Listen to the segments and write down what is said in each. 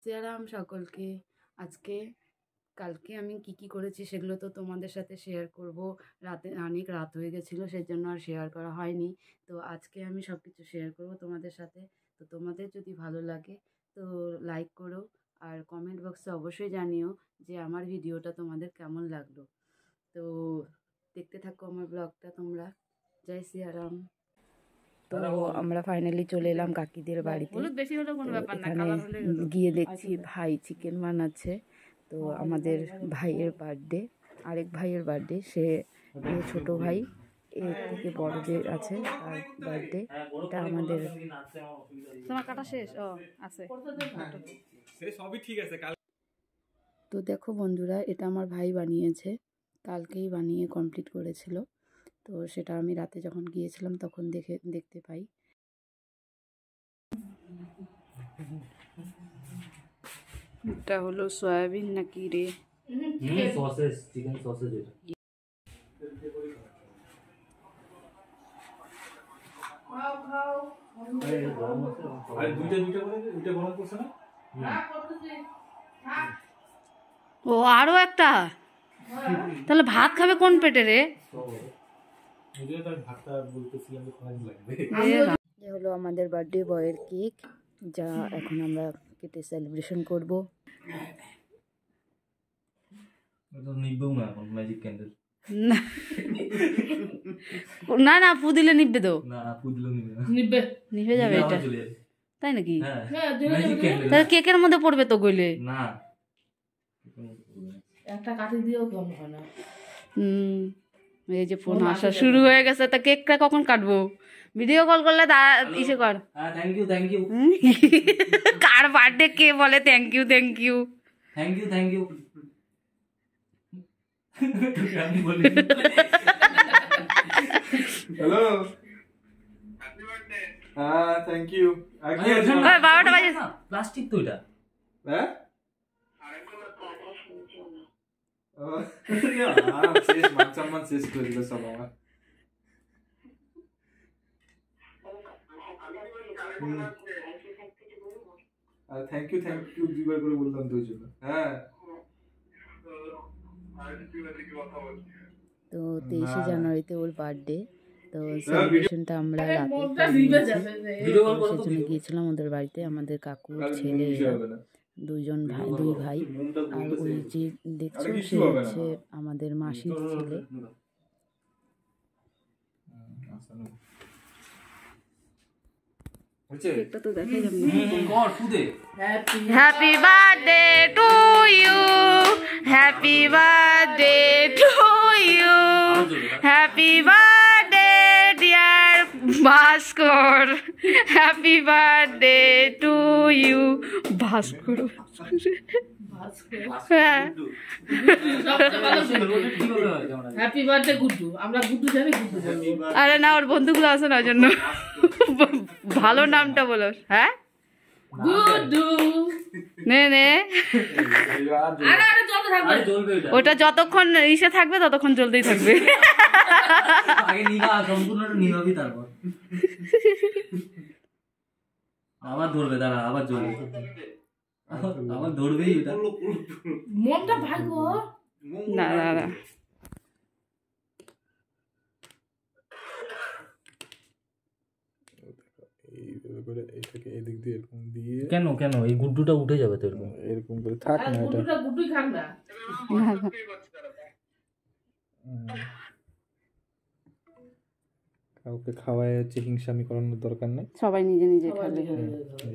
সিয়ারাম সকলকে। আজকে কালকে আমি কি করেছি সেগুলো তো তোমাদের সাথে শেয়ার করব। রাতে অনেক রাত হয়ে গেছিলো, সেই জন্য আর শেয়ার করা হয়নি। তো আজকে আমি সব কিছু শেয়ার করব তোমাদের সাথে। তো তোমাদের যদি ভালো লাগে তো লাইক করো, আর কমেন্ট বক্সে অবশ্যই জানিও যে আমার ভিডিওটা তোমাদের কেমন লাগলো। তো দেখতে থাকো আমার ব্লগটা তোমরা। জয় সিয়ারাম। তো আমরা ফাইনালি চলে এলাম কাকিদের বাড়িতে। এখানে গিয়ে দেখছি ভাই চিকেন বানাচ্ছে। তো আমাদের ভাইয়ের বার্থডে, আরেক ভাইয়ের বার্থডে, সে ছোট ভাই, এর থেকে বড় যে আছে তার বার্থডে। এটা আমাদের তোমার কাটা শেষ আছে। তো দেখো বন্ধুরা, এটা আমার ভাই বানিয়েছে, কালকেই বানিয়ে কমপ্লিট করেছিল। তো সেটা আমি রাতে যখন গিয়েছিলাম তখন দেখতে পাই। এটা হলো সয়াবিন নাকি রে? Sausage, chicken sausage. ও আরো একটা, তাহলে ভাত খাবে কোন পেটে রে? এ হলো আমাদের বার্থডে বয়ের কেক, যা এখন আমরা কেটে সেলিব্রেশন করব। না না, ফু দিলে নিববে তো, নিভে যাবে এটা, তাই নাকি? তাহলে কেকের মধ্যে পড়বে তো গইলে। একটা কাঠি দিয়েও কম হয় না। এই যে ফোন আসা শুরু হয়ে গেছে, তা কেকটা কখন কাটবো? ভিডিও কল করলে ইসে কর। Thank you thank you. কার বার্থডে কে বলে thank you thank you? Thank you thank you. Hello, happy birthday. হ্যাঁ থ্যাংক ইউ। ওই 12টা বাজে। প্লাস্টিক তো এটা। হ্যাঁ শেষ করে দিল সব আমার। আর থ্যাংক ইউ দুইবার করে বললাম তো ওই জন্য। হ্যাঁ তো 23শে জানুয়ারিতে ওর বার্থডে। তো সেলিব্রেশনটা আমরা রাতে সেজন্য গিয়েছিলাম ওদের বাড়িতে। আমাদের কাকুর ছেলে, দুই ভাই, আর ওই যে দেখছো সে হচ্ছে আমাদের মাসির ছেলে। কেকটা তো দেখাই যাবে। Happy birthday to you, happy birthday to you, happy birthday dear Bhaskar, happy birthday to you. Bhaskar, হ্যাঁ হ্যাপি বার্থডে গুড্ডু। আমরা গুড্ডু জানি, গুড্ডু জানি। আরে না, ওর বন্ধুগুলো আছে না, জন্য ভালো নামটা বলো। হ্যাঁ গুড্ডু নে নে, আরে আরে চলতে থাকবে। ওটা যতক্ষণ ইসে থাকবে ততক্ষণ জ্বলতেই থাকবে। আগে নিভা, সম্পূর্ণটা নিভাবি, তারপর আবার ধরবে, দাঁড়া আবার জ্বলবে, আবার ধরবেই ওটা। মনটা ভাই গো। না না না, এদিক দিয়ে এরকম দিয়ে। কেন কেন এই গুড্ডুটা উঠে যাবে তো এরকম? এরকম করে থাক না, এটা গুড্ডুই খাক না। কাউকে খাওয়ায় হচ্ছে হিংসামি করানোর দরকার নেই, সবাই নিজে নিজে খাবে।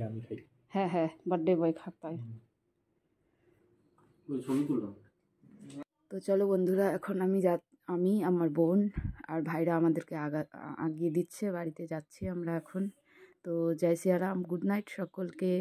আমি খাই। হ্যাঁ হ্যাঁ, বার্থডে বয় খাক তাই। তো চলো বন্ধুরা, এখন আমি আমার বোন আর ভাইরা আমাদেরকে আগিয়ে দিচ্ছে, বাড়িতে যাচ্ছি আমরা এখন। তো জয় সিয়ারাম, গুড নাইট সকলকে।